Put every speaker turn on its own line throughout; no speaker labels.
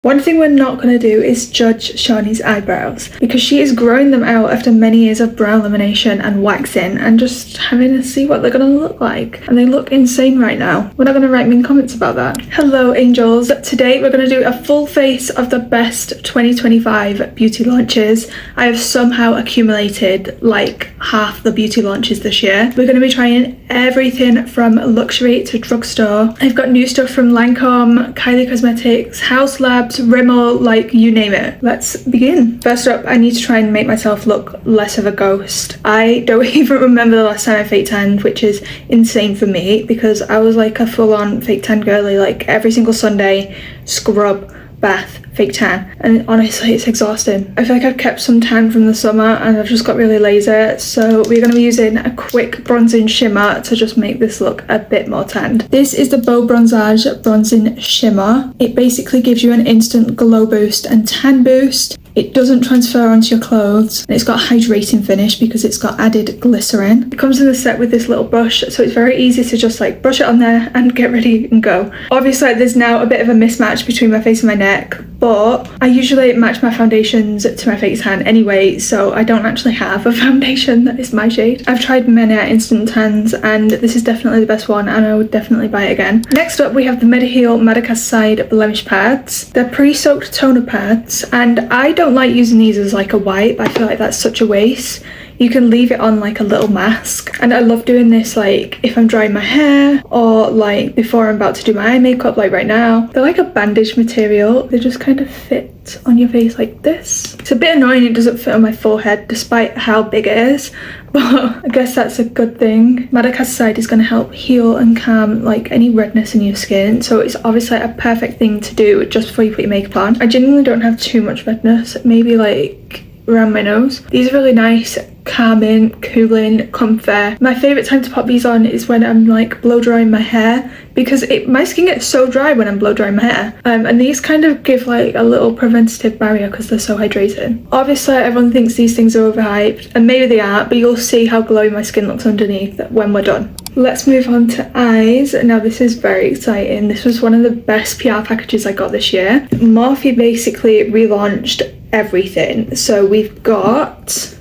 One thing we're not going to do is judge Shani's eyebrows because she is growing them out after many years of brow lamination and waxing and just having to see what they're going to look like. And they look insane right now. We're not going to write mean comments about that. Hello angels. Today we're going to do a full face of the best 2025 beauty launches. I have somehow accumulated like half the beauty launches this year. We're going to be trying everything from luxury to drugstore. I've got new stuff from Lancôme, Kylie Cosmetics, House Lab, Rimmel, like you name it. Let's begin. First up, I need to try and make myself look less of a ghost. I don't even remember the last time I fake tanned, which is insane for me because I was like a full-on fake tan girly, like every single Sunday, scrub, bath, fake tan, and honestly it's exhausting. I feel like I've kept some tan from the summer and I've just got really lazy, so we're going to be using a quick bronzing shimmer to just make this look a bit more tanned. This is the Beau Bronzage Bronzing Shimmer. It basically gives you an instant glow boost and tan boost. It doesn't transfer onto your clothes, and it's got a hydrating finish because it's got added glycerin. It comes in the set with this little brush, so it's very easy to just like brush it on there and get ready and go. Obviously there's now a bit of a mismatch between my face and my neck, but I usually match my foundations to my face tan anyway, so I don't actually have a foundation that is my shade. I've tried many instant tans and this is definitely the best one and I would definitely buy it again. Next up we have the mediheal Madagascar Side blemish pads. They're pre-soaked toner pads and I don't like using these as like a wipe. I feel like that's such a waste. You can leave it on like a little mask, and I love doing this like if I'm drying my hair or like before I'm about to do my eye makeup, like right now. They're like a bandage material. They just kind of fit on your face like this. It's a bit annoying it doesn't fit on my forehead despite how big it is, but I guess that's a good thing. Madagascar Side is going to help heal and calm like any redness in your skin, so it's obviously a perfect thing to do just before you put your makeup on. I genuinely don't have too much redness, maybe like around my nose. These are really nice, calming, cooling, comfy. My favourite time to pop these on is when I'm like blow drying my hair because my skin gets so dry when I'm blow drying my hair, and these kind of give like a little preventative barrier because they're so hydrating. Obviously everyone thinks these things are overhyped and maybe they are, but you'll see how glowy my skin looks underneath when we're done. Let's move on to eyes. Now this is very exciting. This was one of the best PR packages I got this year. Morphe basically relaunched everything. So we've got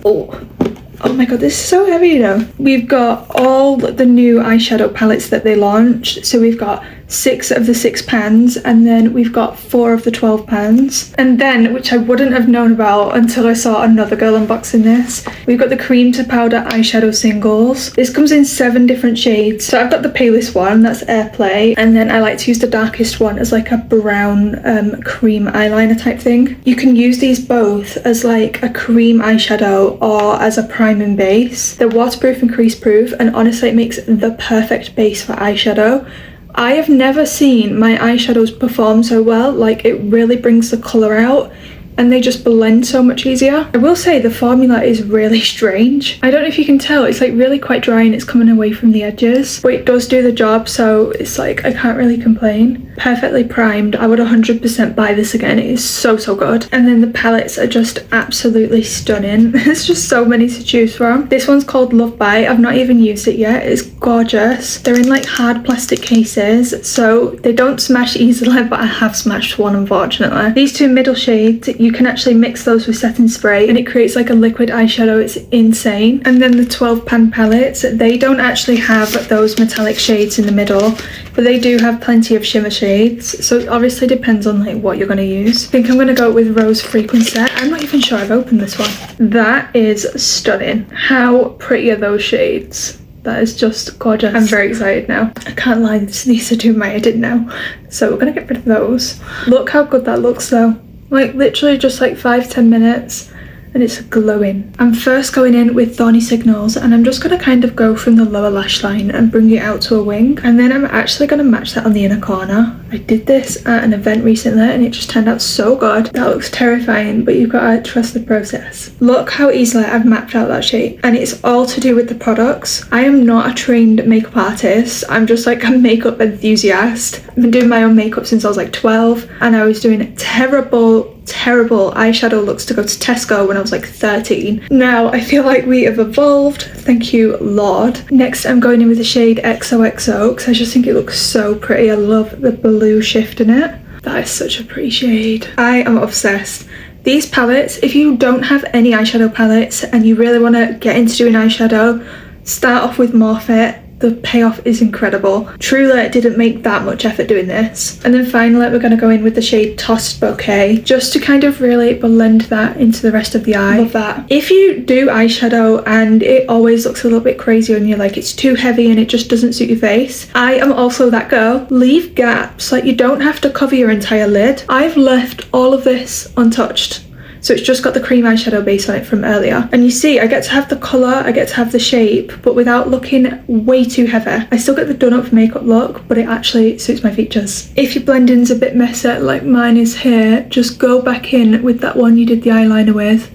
oh my god, this is so heavy, you know. We've got all the new eyeshadow palettes that they launched. So we've got 6 of the 6 pans, and then we've got 4 of the 12 pans. And then, which I wouldn't have known about until I saw another girl unboxing this, we've got the cream to powder eyeshadow singles. This comes in 7 different shades. So I've got the palest one, that's Airplay, and then I like to use the darkest one as like a brown cream eyeliner type thing. You can use these both as like a cream eyeshadow or as a priming base. They're waterproof and crease proof, and honestly it makes the perfect base for eyeshadow. I have never seen my eyeshadows perform so well. Like it really brings the colour out and they just blend so much easier. I will say the formula is really strange. I don't know if you can tell, it's like really quite dry and it's coming away from the edges, but it does do the job, so it's like I can't really complain. Perfectly primed. I would 100% buy this again. It is so good. And then the palettes are just absolutely stunning. There's just so many to choose from. This one's called Love Bite. I've not even used it yet. It's gorgeous. They're in like hard plastic cases, so they don't smash easily, but I have smashed one unfortunately. These 2 middle shades, you can actually mix those with setting spray and it creates like a liquid eyeshadow. It's insane. And then the 12 pan palettes, they don't actually have those metallic shades in the middle, but they do have plenty of shimmer shades, so it obviously depends on like what you're going to use. I think I'm going to go with Rose Frequency. I'm not even sure I've opened this one. That is stunning. How pretty are those shades? That is just gorgeous. I'm very excited now. I can't lie, these are doing my edit now, so we're going to get rid of those. Look how good that looks though. Like literally just like 5-10 minutes and it's glowing. I'm first going in with Thorny Signals and I'm just going to kind of go from the lower lash line and bring it out to a wing, and then I'm actually going to match that on the inner corner. I did this at an event recently and it just turned out so good. That looks terrifying, but you've got to trust the process. Look how easily I've mapped out that shape, and it's all to do with the products. I am not a trained makeup artist. I'm just like a makeup enthusiast. I've been doing my own makeup since I was like 12 and I was doing terrible eyeshadow looks to go to Tesco when I was like 13. Now I feel like we have evolved, thank you Lord. Next I'm going in with the shade XOXO because I just think it looks so pretty. I love the blue shift in it. That is such a pretty shade. I am obsessed. These palettes, if you don't have any eyeshadow palettes and you really want to get into doing eyeshadow, start off with Morphe. The payoff is incredible. Truly didn't make that much effort doing this. And then finally we're going to go in with the shade Tossed Bouquet, just to kind of really blend that into the rest of the eye. Love that. If you do eyeshadow and it always looks a little bit crazy on you, like it's too heavy and it just doesn't suit your face, I am also that girl. Leave gaps, like you don't have to cover your entire lid. I've left all of this untouched. So it's just got the cream eyeshadow base on it from earlier. And you see, I get to have the colour, I get to have the shape, but without looking way too heavy. I still get the done up makeup look, but it actually suits my features. If your blending's a bit messy like mine is here, just go back in with that one you did the eyeliner with.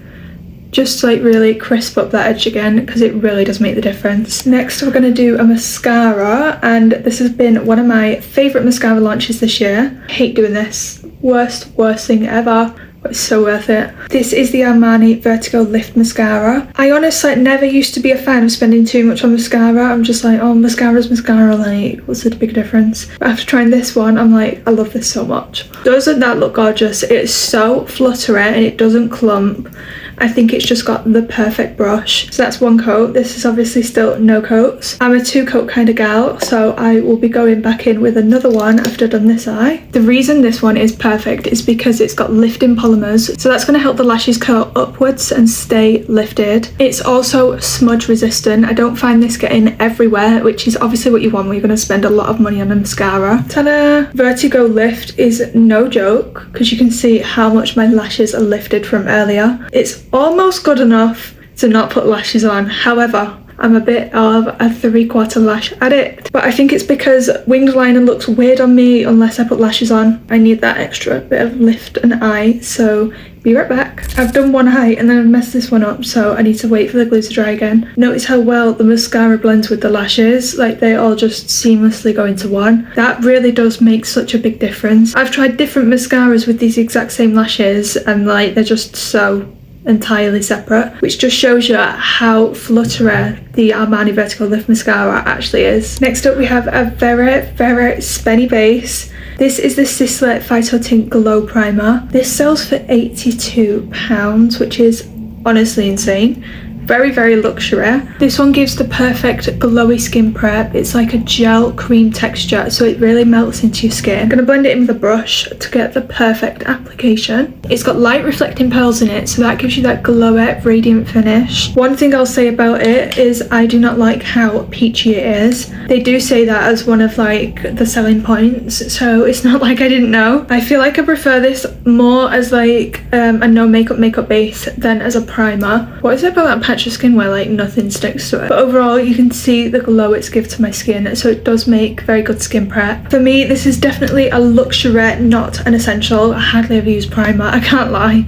Just to like really crisp up that edge again, because it really does make the difference. Next we're going to do a mascara, and this has been one of my favourite mascara launches this year. I hate doing this. Worst thing ever. It's so worth it. This is the Armani Vertigo Lift Mascara. I honestly never used to be a fan of spending too much on mascara. I'm just like, oh, mascara's mascara, like, what's the big difference? But after trying this one, I'm like, I love this so much. Doesn't that look gorgeous? It's so fluttery and it doesn't clump. I think it's just got the perfect brush. So that's one coat. This is obviously still no coats. I'm a 2-coat kind of gal, so I will be going back in with another one after I've done this eye. The reason this one is perfect is because it's got lifting polymers, so that's going to help the lashes curl upwards and stay lifted. It's also smudge resistant. I don't find this getting everywhere, which is obviously what you want when you're going to spend a lot of money on a mascara. Ta-da! Vertigo Lift is no joke, because you can see how much my lashes are lifted from earlier. It's almost good enough to not put lashes on. However, I'm a bit of a 3/4 lash addict, but I think it's because winged liner looks weird on me unless I put lashes on. I need that extra bit of lift and eye, so be right back. I've done one eye and then I've messed this one up, so I need to wait for the glue to dry again. Notice how well the mascara blends with the lashes, like they all just seamlessly go into one. That really does make such a big difference. I've tried different mascaras with these exact same lashes and like they're just so entirely separate, which just shows you how fluttery the Armani Vertigo Lift Mascara actually is. Next up we have a very spenny base. This is the Sisley Phyto Tint Glow Primer. This sells for £82, which is honestly insane. Very luxury. This one gives the perfect glowy skin prep. It's like a gel cream texture, so it really melts into your skin. I'm going to blend it in with a brush to get the perfect application. It's got light reflecting pearls in it, so that gives you that glowy, radiant finish. One thing I'll say about it is I do not like how peachy it is. They do say that as one of like the selling points, so it's not like I didn't know. I feel like I prefer this more as like a no makeup base than as a primer. What is it about that patch of skin where like nothing sticks to it? But overall you can see the glow it's given to my skin, so it does make very good skin prep. For me this is definitely a luxury, not an essential. I hardly ever use primer, I can't lie.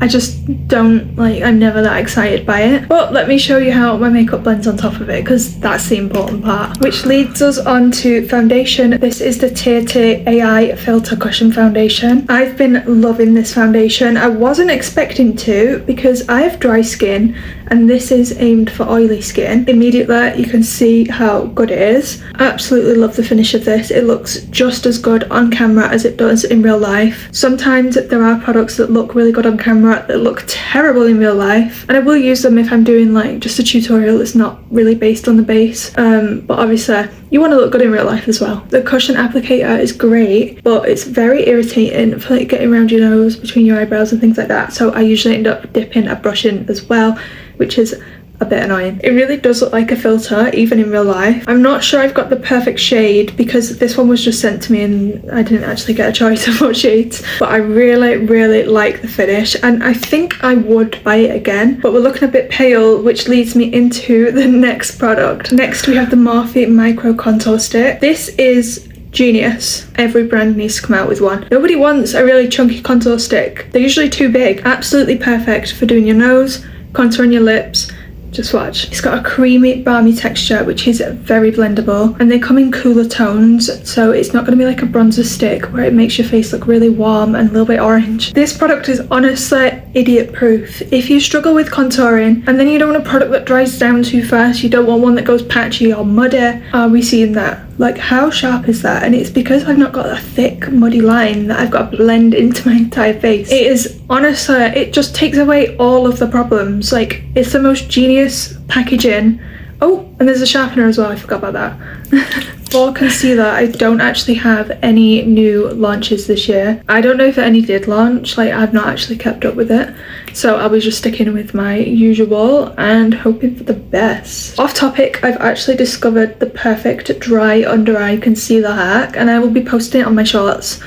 I just don't like, I'm never that excited by it. But let me show you how my makeup blends on top of it, because that's the important part. Which leads us on to foundation. This is the Tirtir AI Filter Cushion Foundation. I've been loving this foundation. I wasn't expecting to, because I have dry skin and this is aimed for oily skin. Immediately you can see how good it is. I absolutely love the finish of this. It looks just as good on camera as it does in real life. Sometimes there are products that look really good on camera that look terrible in real life, and I will use them if I'm doing like just a tutorial that's not really based on the base, but obviously you want to look good in real life as well. The cushion applicator is great, but it's very irritating for like getting around your nose, between your eyebrows and things like that, so I usually end up dipping a brush in as well, which is a bit annoying. It really does look like a filter even in real life. I'm not sure I've got the perfect shade because this one was just sent to me and I didn't actually get a choice of what shades, but I really like the finish and I think I would buy it again, but we're looking a bit pale, which leads me into the next product. Next we have the Morphe Micro Contour Stick. This is genius. Every brand needs to come out with one. Nobody wants a really chunky contour stick. They're usually too big. Absolutely perfect for doing your nose, contouring your lips. Just watch. It's got a creamy, balmy texture, which is very blendable, and they come in cooler tones, so it's not going to be like a bronzer stick where it makes your face look really warm and a little bit orange. This product is honestly idiot proof. If you struggle with contouring and then you don't want a product that dries down too fast, you don't want one that goes patchy or muddy, are we seeing that? Like, how sharp is that? And it's because I've not got a thick muddy line that I've got to blend into my entire face. It is honestly, it just takes away all of the problems. Like, it's the most genius packaging. Oh, and there's a sharpener as well, I forgot about that. For concealer, I don't actually have any new launches this year. I don't know if any did launch, like I've not actually kept up with it. So I was just sticking with my usual and hoping for the best. Off topic, I've actually discovered the perfect dry under eye concealer hack, and I will be posting it on my shorts.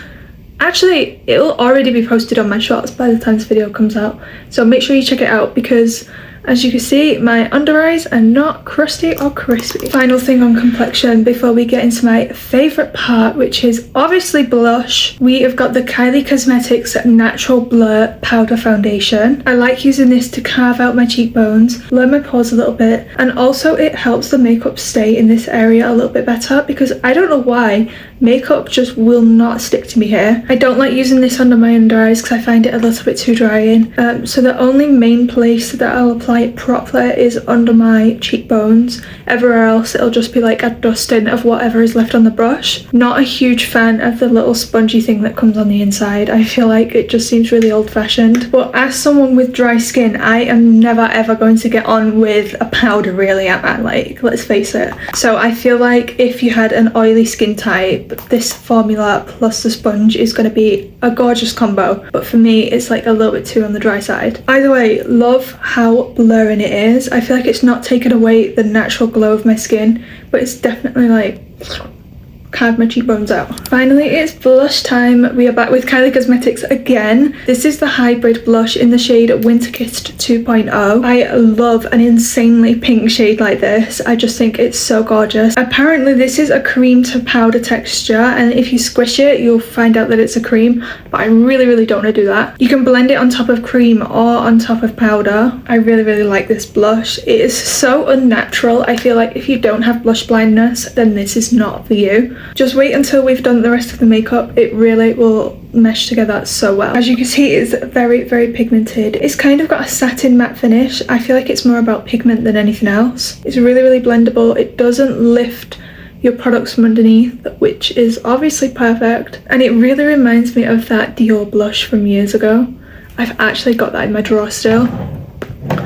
Actually, it'll already be posted on my shorts by the time this video comes out. So make sure you check it out because as you can see, my under eyes are not crusty or crispy. Final thing on complexion before we get into my favourite part, which is obviously blush. We have got the Kylie Cosmetics Natural Blur Powder Foundation. I like using this to carve out my cheekbones, blur my pores a little bit, and also it helps the makeup stay in this area a little bit better because I don't know why, makeup just will not stick to me here. I don't like using this under my under eyes because I find it a little bit too drying. So the only main place that I'll apply it properly is under my cheekbones. Everywhere else it'll just be like a dusting of whatever is left on the brush. Not a huge fan of the little spongy thing that comes on the inside. I feel like it just seems really old-fashioned. But as someone with dry skin, I am never ever going to get on with a powder, really, am I? Like, let's face it. So I feel like if you had an oily skin type, this formula plus the sponge is going to be a gorgeous combo. But for me, it's like a little bit too on the dry side. Either way, love how blurring it is. I feel like it's not taken away the natural glow of my skin, but it's definitely like carve my cheekbones out. Finally, it's blush time. We are back with Kylie Cosmetics again. This is the hybrid blush in the shade Winter Kissed 2.0. I love an insanely pink shade like this. I just think it's so gorgeous. Apparently this is a cream to powder texture, and if you squish it you'll find out that it's a cream, but I really don't want to do that. You can blend it on top of cream or on top of powder. I really like this blush. It is so unnatural. I feel like if you don't have blush blindness, then this is not for you. Just wait until we've done the rest of the makeup. It really will mesh together so well. As you can see, it's very pigmented. It's kind of got a satin matte finish. I feel like it's more about pigment than anything else. It's really blendable. It doesn't lift your products from underneath, which is obviously perfect, and it really reminds me of that Dior blush from years ago. I've actually got that in my drawer still.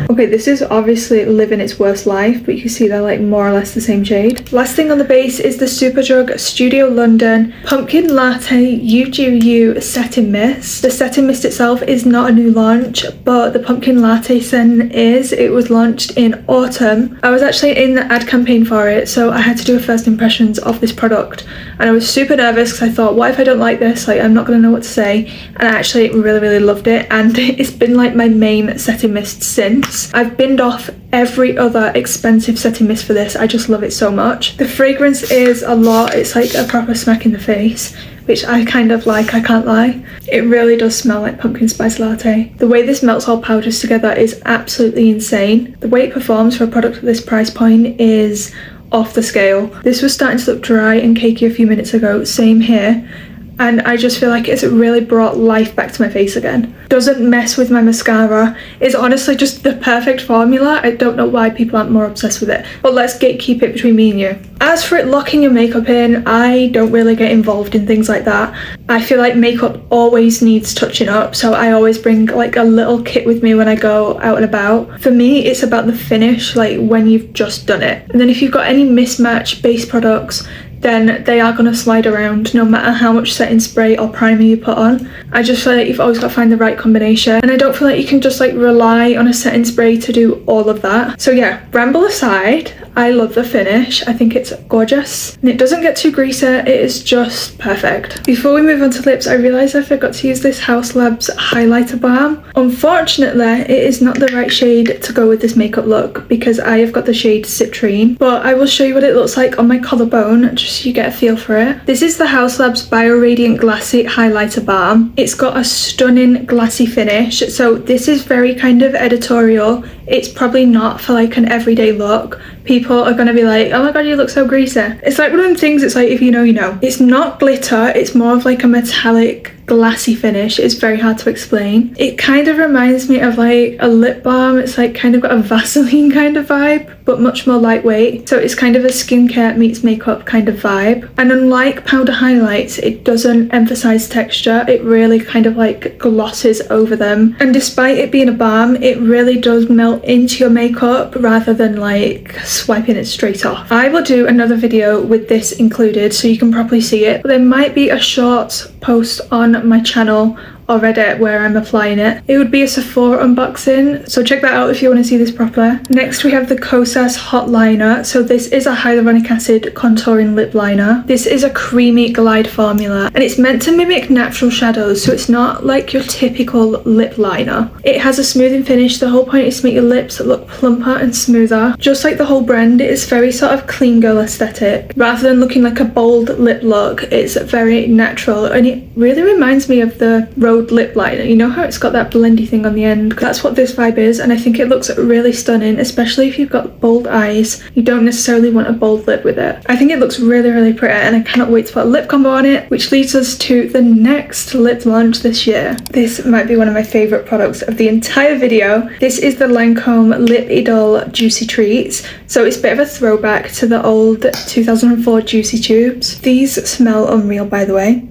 Okay, this is obviously living its worst life, but you can see they're like more or less the same shade. Last thing on the base is the Superdrug Studio London Pumpkin Latte You Do You Setting Mist. The setting mist itself is not a new launch, but the Pumpkin Latte scent is. It was launched in autumn. I was actually in the ad campaign for it, so I had to do a first impressions of this product, and I was super nervous because I thought, what if I don't like this? Like, I'm not gonna know what to say. And I actually really loved it, and it's been like my main setting mist since. I've binned off every other expensive setting mist for this. I just love it so much. The fragrance is a lot. It's like a proper smack in the face, which I kind of like, I can't lie. It really does smell like pumpkin spice latte. The way this melts all powders together is absolutely insane. The way it performs for a product at this price point is off the scale. This was starting to look dry and cakey a few minutes ago, same here. And I just feel like it's really brought life back to my face again. Doesn't mess with my mascara. It's honestly just the perfect formula. I don't know why people aren't more obsessed with it. But let's gatekeep it between me and you. As for it locking your makeup in, I don't really get involved in things like that. I feel like makeup always needs touching up, so I always bring like a little kit with me when I go out and about. For me, it's about the finish, like when you've just done it. And then if you've got any mismatched base products, then they are going to slide around no matter how much setting spray or primer you put on. I just feel like you've always got to find the right combination, and I don't feel like you can just like rely on a setting spray to do all of that. So yeah, ramble aside, I love the finish. I think it's gorgeous and it doesn't get too greasy. It is just perfect. Before we move on to lips, I realised I forgot to use this Haus Labs highlighter balm. Unfortunately, it is not the right shade to go with this makeup look because I have got the shade Citrine, but I will show you what it looks like on my collarbone just so you get a feel for it. This is the Haus Labs Bio Radiant Glassy Highlighter Balm. It's got a stunning glassy finish, so this is very kind of editorial. It's probably not for like an everyday look. People are going to be like, oh my god, you look so greasy. It's like one of them things, it's like if you know, you know. It's not glitter, it's more of like a metallic glassy finish. It's very hard to explain. It kind of reminds me of like a lip balm. It's like kind of got a Vaseline kind of vibe, but much more lightweight. So it's kind of a skincare meets makeup kind of vibe. And unlike powder highlights, it doesn't emphasize texture. It really kind of like glosses over them. And despite it being a balm, it really does melt into your makeup rather than like swiping it straight off. I will do another video with this included so you can properly see it. But there might be a short post on my channel or Reddit where I'm applying it. It would be a Sephora unboxing, so check that out if you want to see this properly. Next we have the Kosas hotliner. So this is a hyaluronic acid contouring lip liner. This is a creamy glide formula and it's meant to mimic natural shadows, so it's not like your typical lip liner. It has a smoothing finish. The whole point is to make your lips look plumper and smoother. Just like the whole brand, it is very sort of clean girl aesthetic. Rather than looking like a bold lip look, it's very natural and it really reminds me of the lip liner. You know how it's got that blendy thing on the end? That's what this vibe is, and I think it looks really stunning, especially if you've got bold eyes. You don't necessarily want a bold lip with it. I think it looks really pretty and I cannot wait to put a lip combo on it, which leads us to the next lip launch this year. This might be one of my favorite products of the entire video. This is the Lancôme Lip Idol Juicy Treats. So it's a bit of a throwback to the old 2004 Juicy Tubes. These smell unreal, by the way.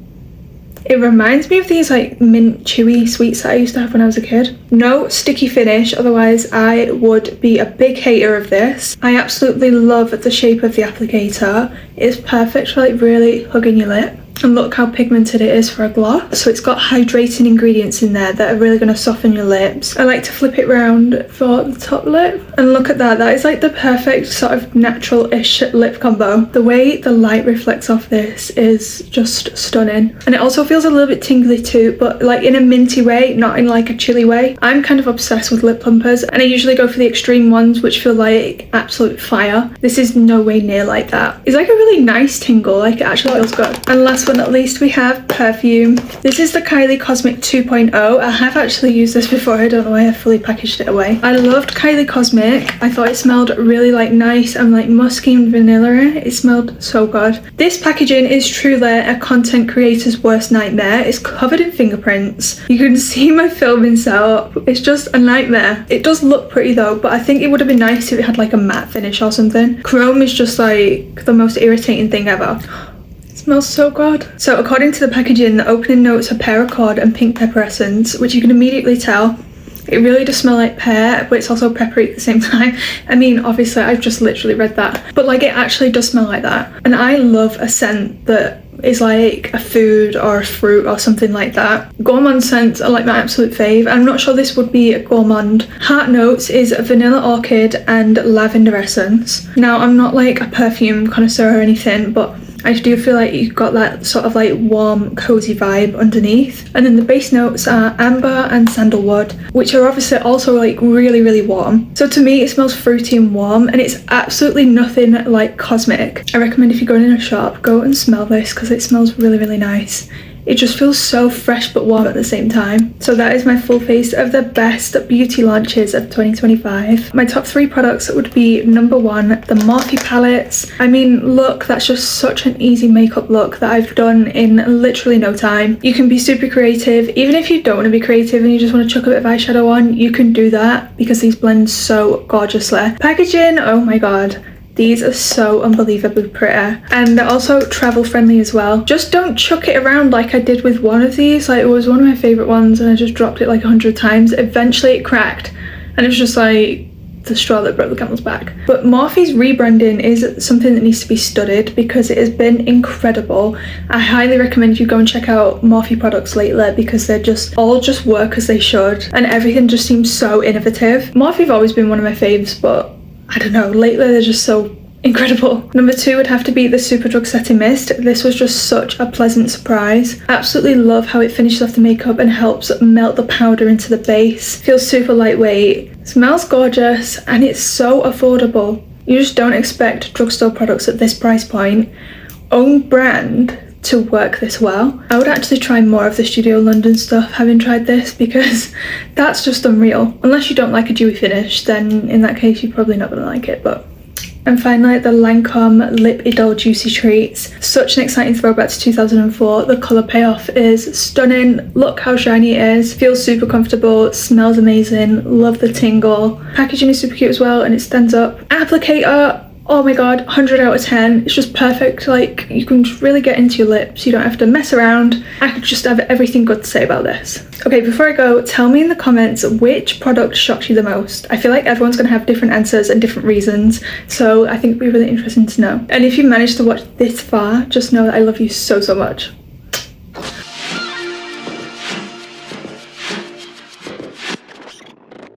It reminds me of these like mint chewy sweets that I used to have when I was a kid. No sticky finish, otherwise I would be a big hater of this. I absolutely love the shape of the applicator. It's perfect for like really hugging your lip. And look how pigmented it is for a gloss. So it's got hydrating ingredients in there that are really going to soften your lips. I like to flip it around for the top lip. And look at that. That is like the perfect sort of natural-ish lip combo. The way the light reflects off this is just stunning. And it also feels a little bit tingly too, but like in a minty way, not in like a chilly way. I'm kind of obsessed with lip plumpers and I usually go for the extreme ones which feel like absolute fire. This is no way near like that. It's like a really nice tingle. Like it actually feels good. And last but not least, we have perfume. This is the Kylie Cosmic 2.0. I have actually used this before. I don't know why I fully packaged it away. I loved Kylie Cosmic. I thought it smelled really like nice and like musky and vanilla. It smelled so good. This packaging is truly a content creator's worst nightmare. It's covered in fingerprints. You can see my filming setup. It's just a nightmare. It does look pretty though, but I think it would have been nice if it had like a matte finish or something. Chrome is just like the most irritating thing ever. Smells so good. So according to the packaging, the opening notes are paracord and pink pepper essence, which you can immediately tell. It really does smell like pear, but it's also peppery at the same time. I mean, obviously I've just literally read that, but like it actually does smell like that. And I love a scent that is like a food or a fruit or something like that. Gourmand scents are like my absolute fave. I'm not sure this would be a gourmand. Heart notes is vanilla orchid and lavender essence. Now I'm not like a perfume connoisseur or anything, but I do feel like you've got that sort of like warm, cozy vibe underneath. And then the base notes are amber and sandalwood, which are obviously also like really warm. So to me, it smells fruity and warm, and it's absolutely nothing like cosmic. I recommend if you're going in a shop, go and smell this because it smells really nice. It just feels so fresh but warm at the same time. So that is my full face of the best beauty launches of 2025. My top 3 products would be number 1, the Morphe palettes. I mean, look, that's just such an easy makeup look that I've done in literally no time. You can be super creative. Even if you don't want to be creative and you just want to chuck a bit of eyeshadow on, you can do that because these blend so gorgeously. Packaging, oh my god. These are so unbelievably pretty, and they're also travel friendly as well. Just don't chuck it around like I did with one of these. Like, it was one of my favorite ones and I just dropped it like 100 times. Eventually it cracked and it was just like the straw that broke the camel's back. But Morphe's rebranding is something that needs to be studied because it has been incredible. I highly recommend you go and check out Morphe products lately because they're just all just work as they should, and everything just seems so innovative. Morphe have always been one of my faves, but I don't know, lately they're just so incredible. Number 2 would have to be the Superdrug Setting Mist. This was just such a pleasant surprise. Absolutely love how it finishes off the makeup and helps melt the powder into the base. Feels super lightweight, smells gorgeous, and it's so affordable. You just don't expect drugstore products at this price point, own brand, to work this well. I would actually try more of the Studio London stuff having tried this because that's just unreal. Unless you don't like a dewy finish, then in that case you're probably not gonna like it, but And finally, the Lancôme Lip Idole Juicy Treats. Such an exciting throwback to 2004. The colour payoff is stunning. Look how shiny it is. Feels super comfortable. Smells amazing. Love the tingle. Packaging is super cute as well, and it stands up. Applicator. Oh my god, 100 out of 10. It's just perfect. Like, you can just really get into your lips. You don't have to mess around. I could just have everything good to say about this. Okay, before I go, tell me in the comments which product shocked you the most. I feel like everyone's gonna have different answers and different reasons, so I think it'd be really interesting to know. And if you managed to watch this far, just know that I love you so, so much.